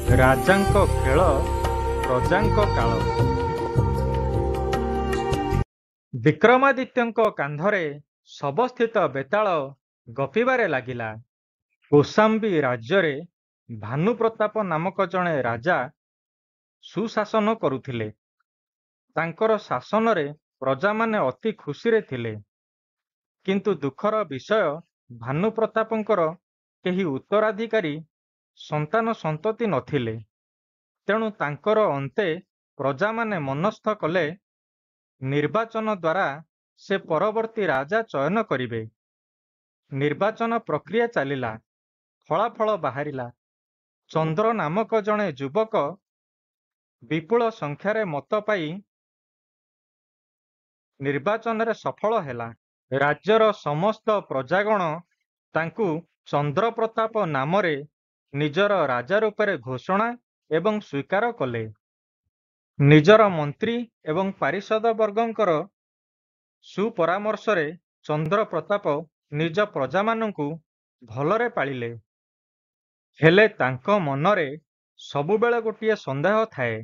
ରାଜାଙ୍କ ଖେଳ ପ୍ରଜାଙ୍କ କାଳ। ବିକ୍ରମାଦିତ୍ୟଙ୍କ କାନ୍ଧରେ ଶବସ୍ଥିତ ବେତାଳ ଗପିବାରେ ଲାଗିଲା। କୌଶାମ୍ବୀ ରାଜ୍ୟରେ ଭାନୁପ୍ରତାପ ନାମକ ଜଣେ ରାଜା ସୁଶାସନ କରୁଥିଲେ। ତାଙ୍କର ଶାସନରେ ପ୍ରଜାମାନେ ଅତି ଖୁସିରେ ଥିଲେ। କିନ୍ତୁ ଦୁଃଖର ବିଷୟ, ଭାନୁପ୍ରତାପଙ୍କର କେହି ଉତ୍ତରାଧିକାରୀ ସନ୍ତାନ ସନ୍ତତି ନଥିଲେ। ତେଣୁ ତାଙ୍କର ଅନ୍ତେ ପ୍ରଜାମାନେ ମନସ୍ଥ କଲେ, ନିର୍ବାଚନ ଦ୍ୱାରା ସେ ପରବର୍ତ୍ତୀ ରାଜା ଚୟନ କରିବେ। ନିର୍ବାଚନ ପ୍ରକ୍ରିୟା ଚାଲିଲା। ଫଳାଫଳ ବାହାରିଲା। ଚନ୍ଦ୍ର ନାମକ ଜଣେ ଯୁବକ ବିପୁଳ ସଂଖ୍ୟାରେ ମତ ପାଇ ନିର୍ବାଚନରେ ସଫଳ ହେଲା। ରାଜ୍ୟର ସମସ୍ତ ପ୍ରଜାଗଣ ତାଙ୍କୁ ଚନ୍ଦ୍ରପ୍ରତାପ ନାମରେ ନିଜର ରାଜା ରୂପରେ ଘୋଷଣା ଏବଂ ସ୍ୱୀକାର କଲେ। ନିଜର ମନ୍ତ୍ରୀ ଏବଂ ପାରିଷଦ ବର୍ଗଙ୍କର ସୁପରାମର୍ଶରେ ଚନ୍ଦ୍ରପ୍ରତାପ ନିଜ ପ୍ରଜାମାନଙ୍କୁ ଭଲରେ ପାଳିଲେ। ହେଲେ ତାଙ୍କ ମନରେ ସବୁବେଳେ ଗୋଟିଏ ସନ୍ଦେହ ଥାଏ।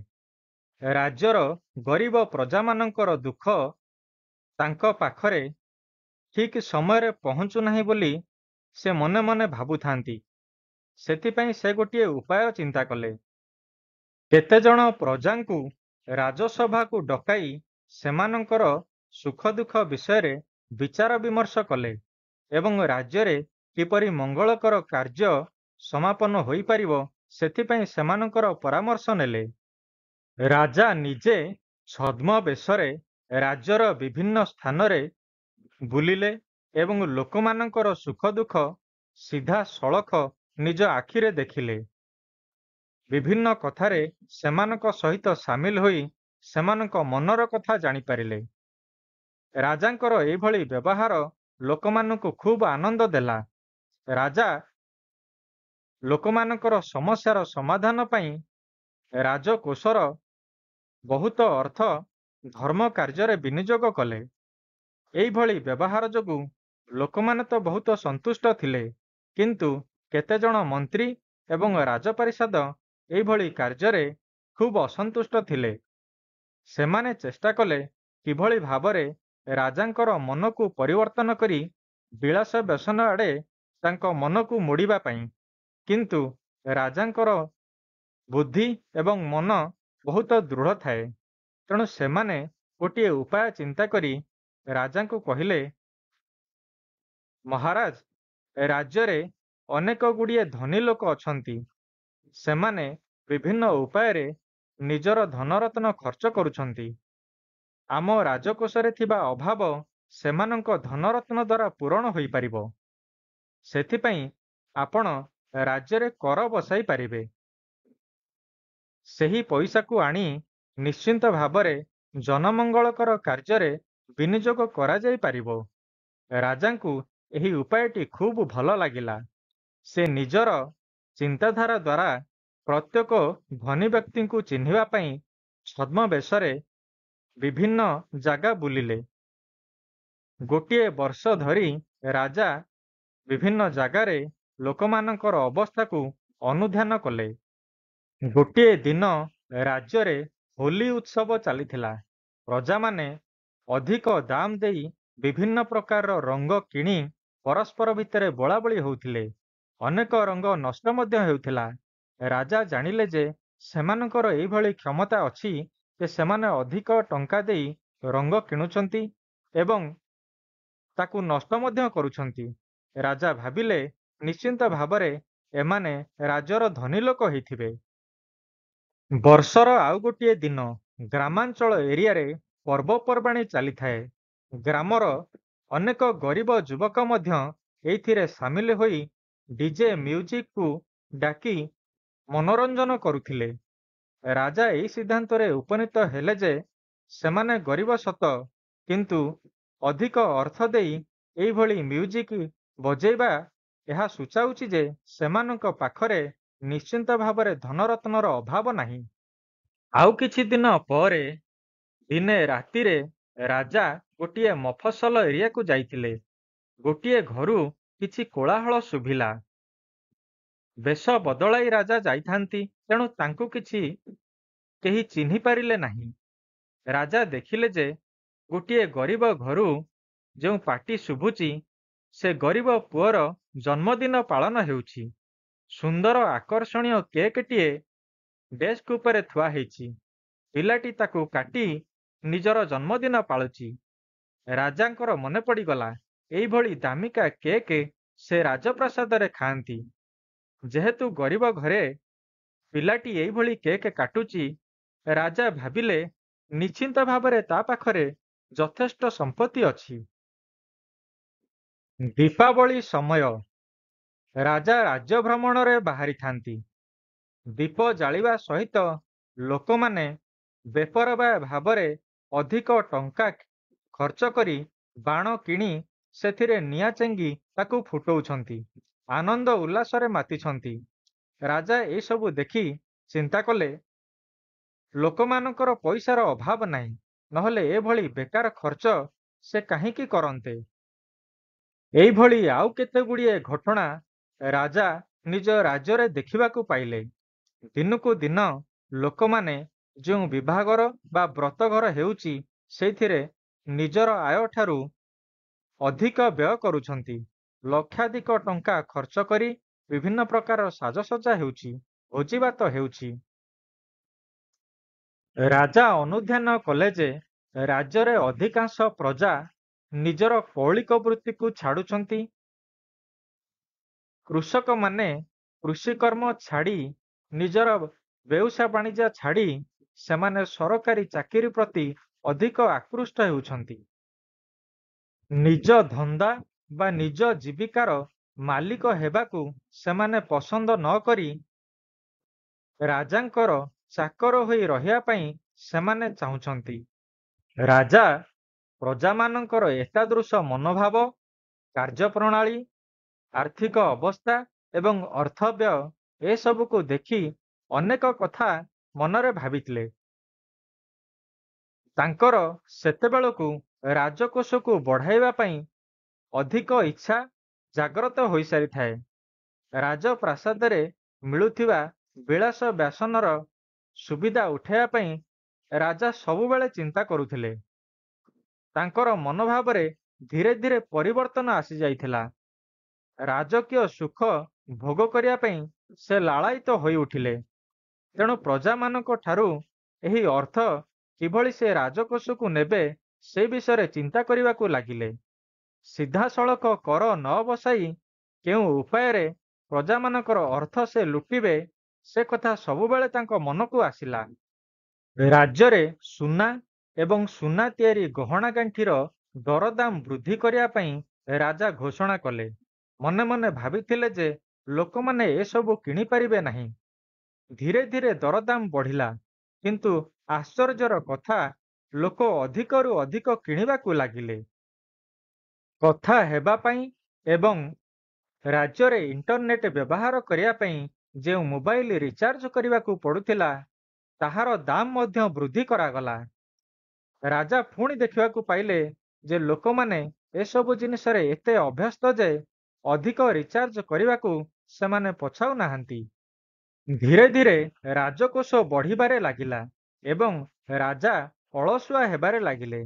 ରାଜ୍ୟର ଗରିବ ପ୍ରଜାମାନଙ୍କର ଦୁଃଖ ତାଙ୍କ ପାଖରେ ଠିକ୍ ସମୟରେ ପହଞ୍ଚୁନାହିଁ ବୋଲି ସେ ମନେ ମନେ ଭାବୁଥାନ୍ତି। ସେଥିପାଇଁ ସେ ଗୋଟିଏ ଉପାୟ ଚିନ୍ତା କଲେ। କେତେଜଣ ପ୍ରଜାଙ୍କୁ ରାଜସଭାକୁ ଡକାଇ ସେମାନଙ୍କର ସୁଖ ଦୁଃଖ ବିଷୟରେ ବିଚାର ବିମର୍ଶ କଲେ ଏବଂ ରାଜ୍ୟରେ କିପରି ମଙ୍ଗଳକର କାର୍ଯ୍ୟ ସମାପନ ହୋଇପାରିବ ସେଥିପାଇଁ ସେମାନଙ୍କର ପରାମର୍ଶ ନେଲେ। ରାଜା ନିଜେ ଛଦ୍ମବେଶରେ ରାଜ୍ୟର ବିଭିନ୍ନ ସ୍ଥାନରେ ବୁଲିଲେ ଏବଂ ଲୋକମାନଙ୍କର ସୁଖ ଦୁଃଖ ସିଧାସଳଖ ନିଜ ଆଖିରେ ଦେଖିଲେ। ବିଭିନ୍ନ କଥାରେ ସେମାନଙ୍କ ସହିତ ସାମିଲ ହୋଇ ସେମାନଙ୍କ ମନର କଥା ଜାଣିପାରିଲେ। ରାଜାଙ୍କର ଏଇଭଳି ବ୍ୟବହାର ଲୋକମାନଙ୍କୁ ଖୁବ୍ ଆନନ୍ଦ ଦେଲା। ରାଜା ଲୋକମାନଙ୍କର ସମସ୍ୟାର ସମାଧାନ ପାଇଁ ରାଜକୋଷର ବହୁତ ଅର୍ଥ ଧର୍ମ କାର୍ଯ୍ୟରେ ବିନିଯୋଗ କଲେ। ଏଇଭଳି ବ୍ୟବହାର ଯୋଗୁଁ ଲୋକମାନେ ତ ବହୁତ ସନ୍ତୁଷ୍ଟ ଥିଲେ, କିନ୍ତୁ କେତେଜଣ ମନ୍ତ୍ରୀ ଏବଂ ରାଜପାରିଷଦ ଏଇଭଳି କାର୍ଯ୍ୟରେ ଖୁବ୍ ଅସନ୍ତୁଷ୍ଟ ଥିଲେ। ସେମାନେ ଚେଷ୍ଟା କଲେ କିଭଳି ଭାବରେ ରାଜାଙ୍କର ମନକୁ ପରିବର୍ତ୍ତନ କରି ବିଳାସ ବ୍ୟସନ ଆଡ଼େ ତାଙ୍କ ମନକୁ ମୋଡ଼ିବା ପାଇଁ। କିନ୍ତୁ ରାଜାଙ୍କର ବୁଦ୍ଧି ଏବଂ ମନ ବହୁତ ଦୃଢ଼ ଥାଏ। ତେଣୁ ସେମାନେ ଗୋଟିଏ ଉପାୟ ଚିନ୍ତା କରି ରାଜାଙ୍କୁ କହିଲେ, ମହାରାଜ, ରାଜ୍ୟରେ ଅନେକ ଗୁଡ଼ିଏ ଧନୀ ଲୋକ ଅଛନ୍ତି। ସେମାନେ ବିଭିନ୍ନ ଉପାୟରେ ନିଜର ଧନରତ୍ନ ଖର୍ଚ୍ଚ କରୁଛନ୍ତି। ଆମ ରାଜକୋଷରେ ଥିବା ଅଭାବ ସେମାନଙ୍କ ଧନରତ୍ନ ଦ୍ୱାରା ପୂରଣ ହୋଇପାରିବ। ସେଥିପାଇଁ ଆପଣ ରାଜ୍ୟରେ କର ବସାଇ ପାରିବେ। ସେହି ପଇସାକୁ ଆଣି ନିଶ୍ଚିନ୍ତ ଭାବରେ ଜନମଙ୍ଗଳକର କାର୍ଯ୍ୟରେ ବିନିଯୋଗ କରାଯାଇପାରିବ। ରାଜାଙ୍କୁ ଏହି ଉପାୟଟି ଖୁବ୍ ଭଲ ଲାଗିଲା। ସେ ନିଜର ଚିନ୍ତାଧାରା ଦ୍ୱାରା ପ୍ରତ୍ୟେକ ଧନୀ ବ୍ୟକ୍ତିଙ୍କୁ ଚିହ୍ନିବା ପାଇଁ ଛଦ୍ମବେଶରେ ବିଭିନ୍ନ ଜାଗା ବୁଲିଲେ। ଗୋଟିଏ ବର୍ଷ ଧରି ରାଜା ବିଭିନ୍ନ ଜାଗାରେ ଲୋକମାନଙ୍କର ଅବସ୍ଥାକୁ ଅନୁଧ୍ୟାନ କଲେ। ଗୋଟିଏ ଦିନ ରାଜ୍ୟରେ ହୋଲି ଉତ୍ସବ ଚାଲିଥିଲା। ପ୍ରଜାମାନେ ଅଧିକ ଦାମ ଦେଇ ବିଭିନ୍ନ ପ୍ରକାରର ରଙ୍ଗ କିଣି ପରସ୍ପର ଭିତରେ ବୋଳାବୋଳି ହେଉଥିଲେ। ଅନେକ ରଙ୍ଗ ନଷ୍ଟ ମଧ୍ୟ ହେଉଥିଲା। ରାଜା ଜାଣିଲେ ଯେ ସେମାନଙ୍କର ଏଇଭଳି କ୍ଷମତା ଅଛି ଯେ ସେମାନେ ଅଧିକ ଟଙ୍କା ଦେଇ ରଙ୍ଗ କିଣୁଛନ୍ତି ଏବଂ ତାକୁ ନଷ୍ଟ ମଧ୍ୟ କରୁଛନ୍ତି। ରାଜା ଭାବିଲେ, ନିଶ୍ଚିନ୍ତ ଭାବରେ ଏମାନେ ରାଜ୍ୟର ଧନୀ ଲୋକ ହେଇଥିବେ। ବର୍ଷର ଆଉ ଗୋଟିଏ ଦିନ ଗ୍ରାମାଞ୍ଚଳ ଏରିଆରେ ପର୍ବପର୍ବାଣି ଚାଲିଥାଏ। ଗ୍ରାମର ଅନେକ ଗରିବ ଯୁବକ ମଧ୍ୟ ଏଇଥିରେ ସାମିଲ ହୋଇ ଡିଜେ ମ୍ୟୁଜିକକୁ ଡାକି ମନୋରଞ୍ଜନ କରୁଥିଲେ। ରାଜା ଏହି ସିଦ୍ଧାନ୍ତରେ ଉପନୀତ ହେଲେ ଯେ ସେମାନେ ଗରିବ ସତ, କିନ୍ତୁ ଅଧିକ ଅର୍ଥ ଦେଇ ଏଇଭଳି ମ୍ୟୁଜିକ ବଜେଇବା ଏହା ସୂଚାଉଛି ଯେ ସେମାନଙ୍କ ପାଖରେ ନିଶ୍ଚିନ୍ତ ଭାବରେ ଧନରତ୍ନର ଅଭାବ ନାହିଁ। ଆଉ କିଛି ଦିନ ପରେ ଦିନେ ରାତିରେ ରାଜା ଗୋଟିଏ ମଫସଲ ଏରିଆକୁ ଯାଇଥିଲେ। ଗୋଟିଏ ଘରୁ କିଛି କୋଳାହଳ ଶୁଭିଲା। ବେଶ ବଦଳାଇ ରାଜା ଯାଇଥାନ୍ତି, ତେଣୁ ତାଙ୍କୁ କେହି ଚିହ୍ନି ପାରିଲେ ନାହିଁ। ରାଜା ଦେଖିଲେ ଯେ ଗୋଟିଏ ଗରିବ ଘରୁ ଯେଉଁ ପାଟି ଶୁଭୁଛି, ସେ ଗରିବ ପୁଅର ଜନ୍ମଦିନ ପାଳନ ହେଉଛି। ସୁନ୍ଦର ଆକର୍ଷଣୀୟ କେକଟିଏ ଡେସ୍କ ଉପରେ ଥୁଆ ହେଇଛି। ପିଲାଟି ତାକୁ କାଟି ନିଜର ଜନ୍ମଦିନ ପାଳୁଛି। ରାଜାଙ୍କର ମନେ ପଡ଼ିଗଲା, ଏଇଭଳି ଦାମିକା କେକ୍ ସେ ରାଜପ୍ରାସାଦରେ ଖାଆନ୍ତି। ଯେହେତୁ ଗରିବ ଘରେ ପିଲାଟି ଏଇଭଳି କେକ୍ କାଟୁଛି, ରାଜା ଭାବିଲେ ନିଶ୍ଚିନ୍ତ ଭାବରେ ତା ପାଖରେ ଯଥେଷ୍ଟ ସମ୍ପତ୍ତି ଅଛି। ଦୀପାବଳି ସମୟ। ରାଜା ରାଜ୍ୟ ଭ୍ରମଣରେ ବାହାରିଥାନ୍ତି। ଦୀପ ଜାଳିବା ସହିତ ଲୋକମାନେ ବେପରବା ଭାବରେ ଅଧିକ ଟଙ୍କା ଖର୍ଚ୍ଚ କରି ବାଣ କିଣି ସେଥିରେ ନିଆଁ ଚେଙ୍ଗି ତାକୁ ଫୁଟଉଛନ୍ତି। ଆନନ୍ଦ ଉଲ୍ଲାସରେ ମାତିଛନ୍ତି। ରାଜା ଏସବୁ ଦେଖି ଚିନ୍ତା କଲେ, ଲୋକମାନଙ୍କର ପଇସାର ଅଭାବ ନାହିଁ, ନହେଲେ ଏଭଳି ବେକାର ଖର୍ଚ୍ଚ ସେ କାହିଁକି କରନ୍ତେ। ଏଇଭଳି ଆଉ କେତେଗୁଡ଼ିଏ ଘଟଣା ରାଜା ନିଜ ରାଜ୍ୟରେ ଦେଖିବାକୁ ପାଇଲେ। ଦିନକୁ ଦିନ ଲୋକମାନେ ଯେଉଁ ବିଭାଘର ବା ବ୍ରତଘର ହେଉଛି, ସେଇଥିରେ ନିଜର ଆୟ ଠାରୁ ଅଧିକ ବ୍ୟୟ କରୁଛନ୍ତି। ଲକ୍ଷାଧିକ ଟଙ୍କା ଖର୍ଚ୍ଚ କରି ବିଭିନ୍ନ ପ୍ରକାର ସାଜସଜ୍ଜା ହେଉଛି, ଭୋଜିଭାତ ହେଉଛି। ରାଜା ଅନୁଧ୍ୟାନ କଲେ ଯେ ରାଜ୍ୟରେ ଅଧିକାଂଶ ପ୍ରଜା ନିଜର କୌଳିକ ବୃତ୍ତିକୁ ଛାଡୁଛନ୍ତି। କୃଷକମାନେ କୃଷିକର୍ମ ଛାଡ଼ି ନିଜର ବ୍ୟବସାୟ ବାଣିଜ୍ୟ ଛାଡ଼ି ସେମାନେ ସରକାରୀ ଚାକିରି ପ୍ରତି ଅଧିକ ଆକୃଷ୍ଟ ହେଉଛନ୍ତି। ନିଜ ଧନ୍ଦା ବା ନିଜ ଜୀବିକାର ମାଲିକ ହେବାକୁ ସେମାନେ ପସନ୍ଦ ନ କରି ରାଜାଙ୍କର ଚାକର ହୋଇ ରହିବା ପାଇଁ ସେମାନେ ଚାହୁଁଛନ୍ତି। ରାଜା ପ୍ରଜାମାନଙ୍କର ଏତାଦୃଶ ମନୋଭାବ, କାର୍ଯ୍ୟପ୍ରଣାଳୀ, ଆର୍ଥିକ ଅବସ୍ଥା ଏବଂ ଅର୍ଥବ୍ୟୟ ଏସବୁକୁ ଦେଖି ଅନେକ କଥା ମନରେ ଭାବିଥିଲେ। ତାଙ୍କର ସେତେବେଳକୁ ରାଜକୋଷକୁ ବଢ଼ାଇବା ପାଇଁ ଅଧିକ ଇଚ୍ଛା ଜାଗ୍ରତ ହୋଇସାରିଥାଏ। ରାଜପ୍ରାସାଦରେ ମିଳୁଥିବା ବିଳାସ ବ୍ୟାସନର ସୁବିଧା ଉଠାଇବା ପାଇଁ ରାଜା ସବୁବେଳେ ଚିନ୍ତା କରୁଥିଲେ। ତାଙ୍କର ମନୋଭାବରେ ଧୀରେ ଧୀରେ ପରିବର୍ତ୍ତନ ଆସିଯାଇଥିଲା। ରାଜକୀୟ ସୁଖ ଭୋଗ କରିବା ପାଇଁ ସେ ଲାଳାୟିତ ହୋଇ ଉଠିଲେ। ତେଣୁ ପ୍ରଜାମାନଙ୍କ ଠାରୁ ଏହି ଅର୍ଥ କିଭଳି ସେ ରାଜକୋଷକୁ ନେବେ, ସେ ବିଷୟରେ ଚିନ୍ତା କରିବାକୁ ଲାଗିଲେ। ସିଧାସଳଖ କର ନ ବସାଇ କେଉଁ ଉପାୟରେ ପ୍ରଜାମାନଙ୍କର ଅର୍ଥ ସେ ଲୁଟିବେ, ସେ କଥା ସବୁବେଳେ ତାଙ୍କ ମନକୁ ଆସିଲା। ରାଜ୍ୟରେ ସୁନା ଏବଂ ସୁନା ତିଆରି ଗହଣା ଗାଣ୍ଠିର ଦରଦାମ ବୃଦ୍ଧି କରିବା ପାଇଁ ରାଜା ଘୋଷଣା କଲେ। ମନେ ମନେ ଭାବିଥିଲେ ଯେ ଲୋକମାନେ ଏସବୁ କିଣିପାରିବେ ନାହିଁ। ଧୀରେ ଧୀରେ ଦରଦାମ ବଢ଼ିଲା, କିନ୍ତୁ ଆଶ୍ଚର୍ଯ୍ୟର କଥା, ଲୋକ ଅଧିକରୁ ଅଧିକ କିଣିବାକୁ ଲାଗିଲେ। କଥା ହେବା ପାଇଁ ଏବଂ ରାଜ୍ୟରେ ଇଣ୍ଟରନେଟ୍ ବ୍ୟବହାର କରିବା ପାଇଁ ଯେଉଁ ମୋବାଇଲ ରିଚାର୍ଜ କରିବାକୁ ପଡୁଥିଲା, ତାହାର ଦାମ ମଧ୍ୟ ବୃଦ୍ଧି କରାଗଲା। ରାଜା ପୁଣି ଦେଖିବାକୁ ପାଇଲେ ଯେ ଲୋକମାନେ ଏସବୁ ଜିନିଷରେ ଏତେ ଅଭ୍ୟସ୍ତ ଯେ ଅଧିକ ରିଚାର୍ଜ କରିବାକୁ ସେମାନେ ପଛାଉ ନାହାନ୍ତି। ଧୀରେ ଧୀରେ ରାଜକୋଷ ବଢ଼ିବାରେ ଲାଗିଲା ଏବଂ ରାଜା ଅଳସୁଆ ହେବାରେ ଲାଗିଲେ।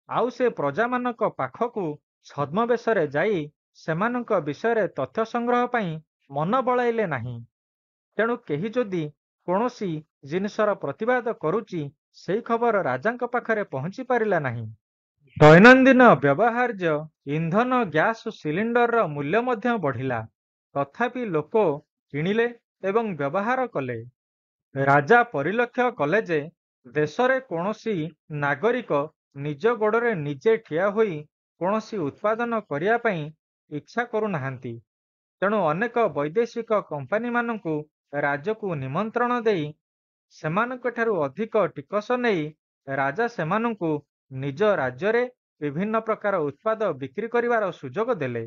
ଆଉ ସେ ପ୍ରଜାମାନଙ୍କ ପାଖକୁ ଛଦ୍ମବେଶରେ ଯାଇ ସେମାନଙ୍କ ବିଷୟରେ ତଥ୍ୟ ସଂଗ୍ରହ ପାଇଁ ମନ ବଳାଇଲେ ନାହିଁ। ତେଣୁ କେହି ଯଦି କୌଣସି ଜିନିଷର ପ୍ରତିବାଦ କରୁଛି, ସେହି ଖବର ରାଜାଙ୍କ ପାଖରେ ପହଞ୍ଚି ପାରିଲା ନାହିଁ। ଦୈନନ୍ଦିନ ବ୍ୟବହାର୍ଯ୍ୟ ଇନ୍ଧନ ଗ୍ୟାସ ସିଲିଣ୍ଡରର ମୂଲ୍ୟ ମଧ୍ୟ ବଢ଼ିଲା। ତଥାପି ଲୋକ କିଣିଲେ ଏବଂ ବ୍ୟବହାର କଲେ। ରାଜା ପରିଲକ୍ଷ୍ୟ କଲେ ଯେ ଦେଶରେ କୌଣସି ନାଗରିକ ନିଜ ଗୋଡ଼ରେ ନିଜେ ଠିଆ ହୋଇ କୌଣସି ଉତ୍ପାଦନ କରିବା ପାଇଁ ଇଚ୍ଛା କରୁନାହାନ୍ତି। ତେଣୁ ଅନେକ ବୈଦେଶିକ କମ୍ପାନୀମାନଙ୍କୁ ରାଜ୍ୟକୁ ନିମନ୍ତ୍ରଣ ଦେଇ ସେମାନଙ୍କଠାରୁ ଅଧିକ ଟିକସ ନେଇ ରାଜା ସେମାନଙ୍କୁ ନିଜ ରାଜ୍ୟରେ ବିଭିନ୍ନ ପ୍ରକାର ଉତ୍ପାଦ ବିକ୍ରି କରିବାର ସୁଯୋଗ ଦେଲେ।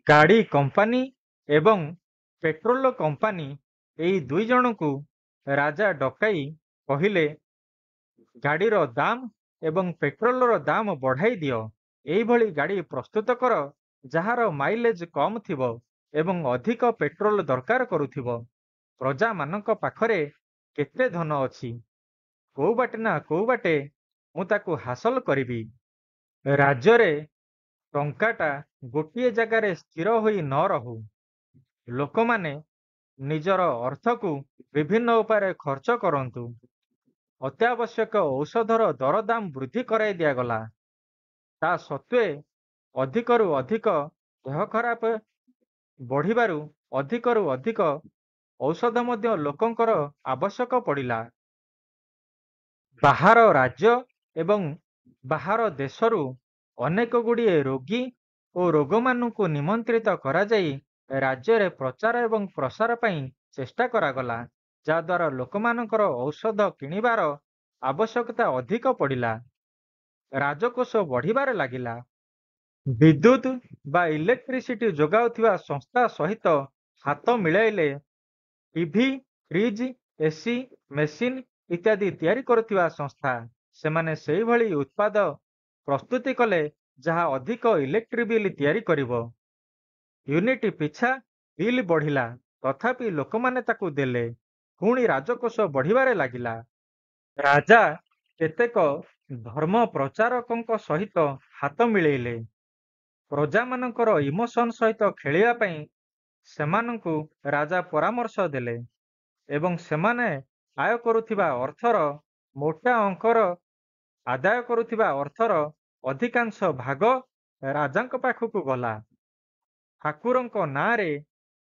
ଗାଡ଼ି କମ୍ପାନୀ ଏବଂ ପେଟ୍ରୋଲ କମ୍ପାନୀ ଏହି ଦୁଇ ଜଣଙ୍କୁ ରାଜା ଡକାଇ କହିଲେ, ଗାଡ଼ିର ଦାମ ଏବଂ ପେଟ୍ରୋଲର ଦାମ ବଢ଼ାଇ ଦିଅ। ଏଇଭଳି ଗାଡ଼ି ପ୍ରସ୍ତୁତ କର ଯାହାର ମାଇଲେଜ କମ୍ ଥିବ ଏବଂ ଅଧିକ ପେଟ୍ରୋଲ ଦରକାର କରୁଥିବ। ପ୍ରଜାମାନଙ୍କ ପାଖରେ କେତେ ଧନ ଅଛି, କୋଉ ବାଟେ ନା କୋଉ ବାଟେ ମୁଁ ତାକୁ ହାସଲ କରିବି। ରାଜ୍ୟରେ ଟଙ୍କାଟା ଗୋଟିଏ ଜାଗାରେ ସ୍ଥିର ହୋଇ ନ ରହୁ। ଲୋକମାନେ ନିଜର ଅର୍ଥକୁ ବିଭିନ୍ନ ଉପାୟରେ ଖର୍ଚ୍ଚ କରନ୍ତୁ। ଅତ୍ୟାବଶ୍ୟକ ଔଷଧର ଦରଦାମ ବୃଦ୍ଧି କରାଇ ଦିଆଗଲା। ତା ସତ୍ତ୍ୱେ ଅଧିକରୁ ଅଧିକ ଦେହ ଖରାପ ବଢ଼ିବାରୁ ଅଧିକରୁ ଅଧିକ ଔଷଧ ମଧ୍ୟ ଲୋକଙ୍କର ଆବଶ୍ୟକ ପଡ଼ିଲା। ବାହାର ରାଜ୍ୟ ଏବଂ ବାହାର ଦେଶରୁ ଅନେକ ଗୁଡ଼ିଏ ରୋଗୀ ଓ ରୋଗମାନଙ୍କୁ ନିମନ୍ତ୍ରିତ କରାଯାଇ ରାଜ୍ୟରେ ପ୍ରଚାର ଏବଂ ପ୍ରସାର ପାଇଁ ଚେଷ୍ଟା କରାଗଲା, ଯାହାଦ୍ୱାରା ଲୋକମାନଙ୍କର ଔଷଧ କିଣିବାର ଆବଶ୍ୟକତା ଅଧିକ ପଡ଼ିଲା। ରାଜକୋଷ ବଢ଼ିବାରେ ଲାଗିଲା। ବିଦ୍ୟୁତ୍ ବା ଇଲେକ୍ଟ୍ରିସିଟି ଯୋଗାଉଥିବା ସଂସ୍ଥା ସହିତ ହାତ ମିଳାଇଲେ ଟିଭି, ଫ୍ରିଜ୍, ଏସି, ମେସିନ୍ ଇତ୍ୟାଦି ତିଆରି କରୁଥିବା ସଂସ୍ଥା ସେମାନେ ସେଇଭଳି ଉତ୍ପାଦ ପ୍ରସ୍ତୁତି କଲେ ଯାହା ଅଧିକ ଇଲେକ୍ଟ୍ରି ବିଲ୍ ତିଆରି କରିବ। ୟୁନିଟ୍ ପିଛା ବିଲ୍ ବଢ଼ିଲା, ତଥାପି ଲୋକମାନେ ତାକୁ ଦେଲେ। ପୁଣି ରାଜକୋଷ ବଢ଼ିବାରେ ଲାଗିଲା। ରାଜା କେତେକ ଧର୍ମ ପ୍ରଚାରକଙ୍କ ସହିତ ହାତ ମିଳେଇଲେ। ପ୍ରଜାମାନଙ୍କର ଇମୋସନ୍ ସହିତ ଖେଳିବା ପାଇଁ ସେମାନଙ୍କୁ ରାଜା ପରାମର୍ଶ ଦେଲେ ଏବଂ ସେମାନେ ଆୟ କରୁଥିବା ଅର୍ଥର ମୋଟା ଅଙ୍କର ଆଦାୟ କରୁଥିବା ଅର୍ଥର ଅଧିକାଂଶ ଭାଗ ରାଜାଙ୍କ ପାଖକୁ ଗଲା। ଠାକୁରଙ୍କ ନାଁରେ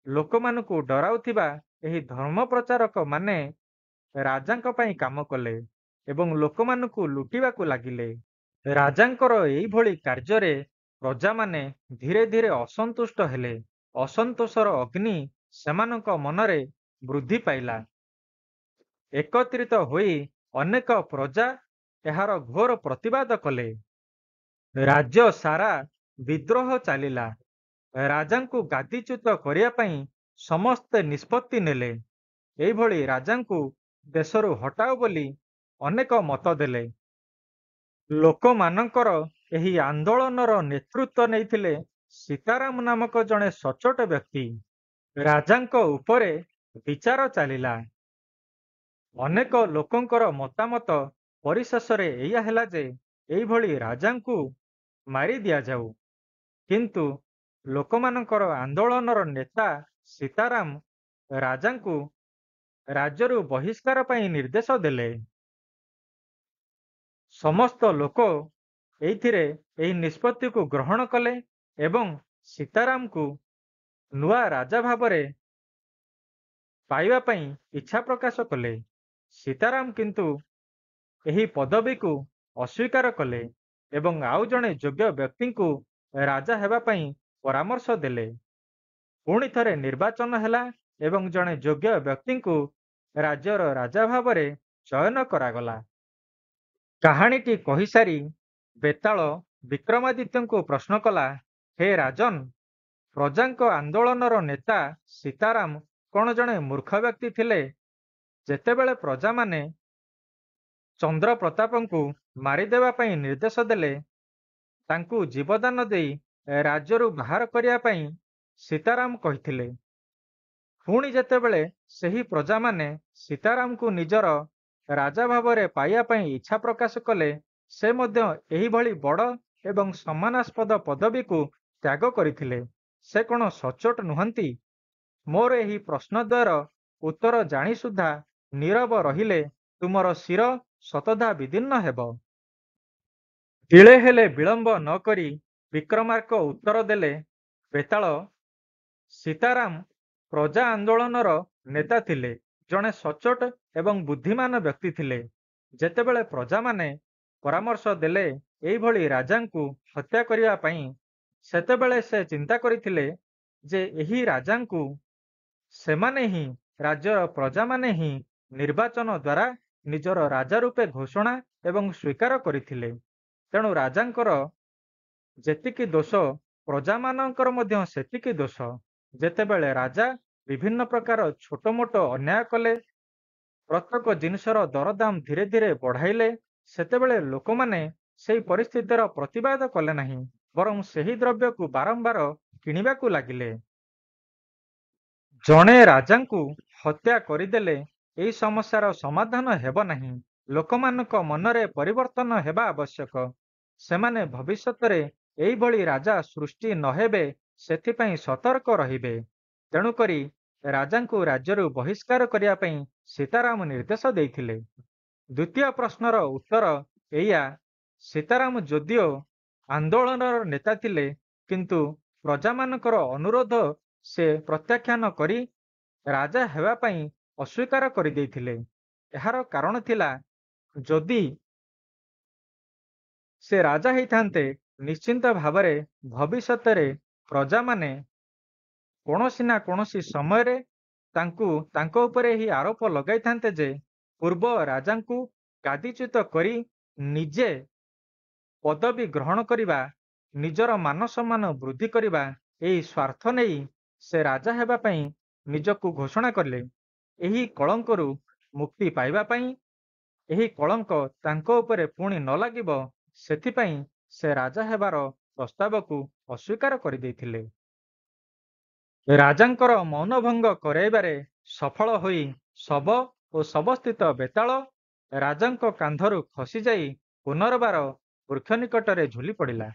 ଲୋକମାନଙ୍କୁ ଡରାଉଥିବା ଏହି ଧର୍ମ ପ୍ରଚାରକ ମାନେ ରାଜାଙ୍କ ପାଇଁ କାମ କଲେ ଏବଂ ଲୋକମାନଙ୍କୁ ଲୁଟିବାକୁ ଲାଗିଲେ। ରାଜାଙ୍କର ଏଇଭଳି କାର୍ଯ୍ୟରେ ପ୍ରଜାମାନେ ଧୀରେ ଧୀରେ ଅସନ୍ତୁଷ୍ଟ ହେଲେ। ଅସନ୍ତୋଷର ଅଗ୍ନି ସେମାନଙ୍କ ମନରେ ବୃଦ୍ଧି ପାଇଲା। ଏକତ୍ରିତ ହୋଇ ଅନେକ ପ୍ରଜା ଏହାର ଘୋର ପ୍ରତିବାଦ କଲେ। ରାଜ୍ୟ ସାରା ବିଦ୍ରୋହ ଚାଲିଲା। ରାଜାଙ୍କୁ ଗାଦିଚ୍ୟୁତ କରିବା ପାଇଁ ସମସ୍ତେ ନିଷ୍ପତ୍ତି ନେଲେ। ଏଇଭଳି ରାଜାଙ୍କୁ ଦେଶରୁ ହଟାଅ ବୋଲି ଅନେକ ମତ ଦେଲେ। ଲୋକମାନଙ୍କର ଏହି ଆନ୍ଦୋଳନର ନେତୃତ୍ୱ ନେଇଥିଲେ ସୀତାରାମ ନାମକ ଜଣେ ସଚ୍ଚୋଟ ବ୍ୟକ୍ତି। ରାଜାଙ୍କ ଉପରେ ବିଚାର ଚାଲିଲା। ଅନେକ ଲୋକଙ୍କର ମତାମତ ପରିଶେଷରେ ଏଇଆ ହେଲା ଯେ ଏଇଭଳି ରାଜାଙ୍କୁ ମାରି ଦିଆଯାଉ। କିନ୍ତୁ ଲୋକମାନଙ୍କର ଆନ୍ଦୋଳନର ନେତା ସୀତାରାମ ରାଜାଙ୍କୁ ରାଜ୍ୟରୁ ବହିଷ୍କାର ପାଇଁ ନିର୍ଦ୍ଦେଶ ଦେଲେ। ସମସ୍ତ ଲୋକ ଏଇଥିରେ ଏହି ନିଷ୍ପତ୍ତିକୁ ଗ୍ରହଣ କଲେ ଏବଂ ସୀତାରାମକୁ ନୂଆ ରାଜା ଭାବରେ ପାଇବା ପାଇଁ ଇଚ୍ଛା ପ୍ରକାଶ କଲେ। ସୀତାରାମ କିନ୍ତୁ ଏହି ପଦବୀକୁ ଅସ୍ୱୀକାର କଲେ ଏବଂ ଆଉ ଜଣେ ଯୋଗ୍ୟ ବ୍ୟକ୍ତିଙ୍କୁ ରାଜା ହେବା ପାଇଁ ପରାମର୍ଶ ଦେଲେ। ପୁଣି ଥରେ ନିର୍ବାଚନ ହେଲା ଏବଂ ଜଣେ ଯୋଗ୍ୟ ବ୍ୟକ୍ତିଙ୍କୁ ରାଜ୍ୟର ରାଜା ଭାବରେ ଚୟନ କରାଗଲା। କାହାଣୀଟି କହିସାରି ବେତାଳ ବିକ୍ରମାଦିତ୍ୟଙ୍କୁ ପ୍ରଶ୍ନ କଲା, ହେ ରାଜନ, ପ୍ରଜାଙ୍କ ଆନ୍ଦୋଳନର ନେତା ସୀତାରାମ କ'ଣ ଜଣେ ମୂର୍ଖ ବ୍ୟକ୍ତି ଥିଲେ? ଯେତେବେଳେ ପ୍ରଜାମାନେ ଚନ୍ଦ୍ରପ୍ରତାପଙ୍କୁ ମାରିଦେବା ପାଇଁ ନିର୍ଦ୍ଦେଶ ଦେଲେ, ତାଙ୍କୁ ଜୀବଦାନ ଦେଇ ରାଜ୍ୟରୁ ବାହାର କରିବା ପାଇଁ ସୀତାରାମ କହିଥିଲେ। ପୁଣି ଯେତେବେଳେ ସେହି ପ୍ରଜାମାନେ ସୀତାରାମଙ୍କୁ ନିଜର ରାଜା ଭାବରେ ପାଇବା ପାଇଁ ଇଚ୍ଛା ପ୍ରକାଶ କଲେ, ସେ ମଧ୍ୟ ଏହିଭଳି ବଡ଼ ଏବଂ ସମ୍ମାନାସ୍ପଦ ପଦବୀକୁ ତ୍ୟାଗ କରିଥିଲେ। ସେ କ'ଣ ସଚ୍ଚୋଟ ନୁହନ୍ତି? ମୋର ଏହି ପ୍ରଶ୍ନଦ୍ୱୟର ଉତ୍ତର ଜାଣି ସୁଦ୍ଧା ନୀରବ ରହିଲେ ତୁମର ଶିର ଶତଧା ବିଦୀର୍ଣ୍ଣ ହେବ। ତିଳେ ହେଲେ ବିଳମ୍ବ ନ କରି ବିକ୍ରମାର୍କ ଉତ୍ତର ଦେଲେ, ବେତାଳ, ସୀତାରାମ ପ୍ରଜା ଆନ୍ଦୋଳନର ନେତା ଥିଲେ, ଜଣେ ସଚ୍ଚୋଟ ଏବଂ ବୁଦ୍ଧିମାନ ବ୍ୟକ୍ତି ଥିଲେ। ଯେତେବେଳେ ପ୍ରଜାମାନେ ପରାମର୍ଶ ଦେଲେ ଏଇଭଳି ରାଜାଙ୍କୁ ହତ୍ୟା କରିବା ପାଇଁ, ସେତେବେଳେ ସେ ଚିନ୍ତା କରିଥିଲେ ଯେ ଏହି ରାଜାଙ୍କୁ ସେମାନେ ହିଁ ରାଜ୍ୟର ପ୍ରଜାମାନେ ହିଁ ନିର୍ବାଚନ ଦ୍ୱାରା ନିଜର ରାଜା ରୂପେ ଘୋଷଣା ଏବଂ ସ୍ୱୀକାର କରିଥିଲେ। ତେଣୁ ରାଜାଙ୍କର ଯେତିକି ଦୋଷ, ପ୍ରଜାମାନଙ୍କର ମଧ୍ୟ ସେତିକି ଦୋଷ। ଯେତେବେଳେ ରାଜା ବିଭିନ୍ନ ପ୍ରକାର ଛୋଟ ମୋଟ ଅନ୍ୟାୟ କଲେ, ପ୍ରତ୍ୟେକ ଜିନିଷର ଦରଦାମ ଧୀରେ ଧୀରେ ବଢ଼ାଇଲେ, ସେତେବେଳେ ଲୋକମାନେ ସେହି ପରିସ୍ଥିତିର ପ୍ରତିବାଦ କଲେ ନାହିଁ, ବରଂ ସେହି ଦ୍ରବ୍ୟକୁ ବାରମ୍ବାର କିଣିବାକୁ ଲାଗିଲେ। ଜଣେ ରାଜାଙ୍କୁ ହତ୍ୟା କରିଦେଲେ ଏହି ସମସ୍ୟାର ସମାଧାନ ହେବ ନାହିଁ। ଲୋକମାନଙ୍କ ମନରେ ପରିବର୍ତ୍ତନ ହେବା ଆବଶ୍ୟକ। ସେମାନେ ଭବିଷ୍ୟତରେ ଏଇଭଳି ରାଜା ସୃଷ୍ଟି ନହେବେ ସେଥିପାଇଁ ସତର୍କ ରହିବେ। ତେଣୁକରି ରାଜାଙ୍କୁ ରାଜ୍ୟରୁ ବହିଷ୍କାର କରିବା ପାଇଁ ସୀତାରାମ ନିର୍ଦ୍ଦେଶ ଦେଇଥିଲେ। ଦ୍ୱିତୀୟ ପ୍ରଶ୍ନର ଉତ୍ତର ଏଇଆ, ସୀତାରାମ ଯଦିଓ ଆନ୍ଦୋଳନର ନେତା ଥିଲେ, କିନ୍ତୁ ପ୍ରଜାମାନଙ୍କର ଅନୁରୋଧ ସେ ପ୍ରତ୍ୟାଖ୍ୟାନ କରି ରାଜା ହେବା ପାଇଁ ଅସ୍ୱୀକାର କରିଦେଇଥିଲେ। ଏହାର କାରଣ ଥିଲା, ଯଦି ସେ ରାଜା ହେଇଥାନ୍ତେ, ନିଶ୍ଚିନ୍ତ ଭାବରେ ଭବିଷ୍ୟତରେ ପ୍ରଜାମାନେ କୌଣସି ନା କୌଣସି ସମୟରେ ତାଙ୍କ ଉପରେ ଏହି ଆରୋପ ଲଗାଇଥାନ୍ତେ ଯେ ପୂର୍ବ ରାଜାଙ୍କୁ ଗାଦିଚ୍ୟୁତ କରି ନିଜେ ପଦବୀ ଗ୍ରହଣ କରିବା, ନିଜର ମାନ ସମ୍ମାନ ବୃଦ୍ଧି କରିବା, ଏହି ସ୍ୱାର୍ଥ ନେଇ ସେ ରାଜା ହେବା ପାଇଁ ନିଜକୁ ଘୋଷଣା କଲେ। ଏହି କଳଙ୍କରୁ ମୁକ୍ତି ପାଇବା ପାଇଁ, ଏହି କଳଙ୍କ ତାଙ୍କ ଉପରେ ପୁଣି ନ ଲାଗିବ, ସେଥିପାଇଁ ସେ ରାଜା ହେବାର ପ୍ରସ୍ତାବକୁ ଅସ୍ୱୀକାର କରିଦେଇଥିଲେ। ରାଜାଙ୍କର ମୌନଭଙ୍ଗ କରାଇବାରେ ସଫଳ ହୋଇ ଶବ ଓ ଶବସ୍ଥିତ ବେତାଳ ରାଜାଙ୍କ କାନ୍ଧରୁ ଖସିଯାଇ ପୁନର୍ବାର ବୃକ୍ଷ ନିକଟରେ ଝୁଲି ପଡ଼ିଲା।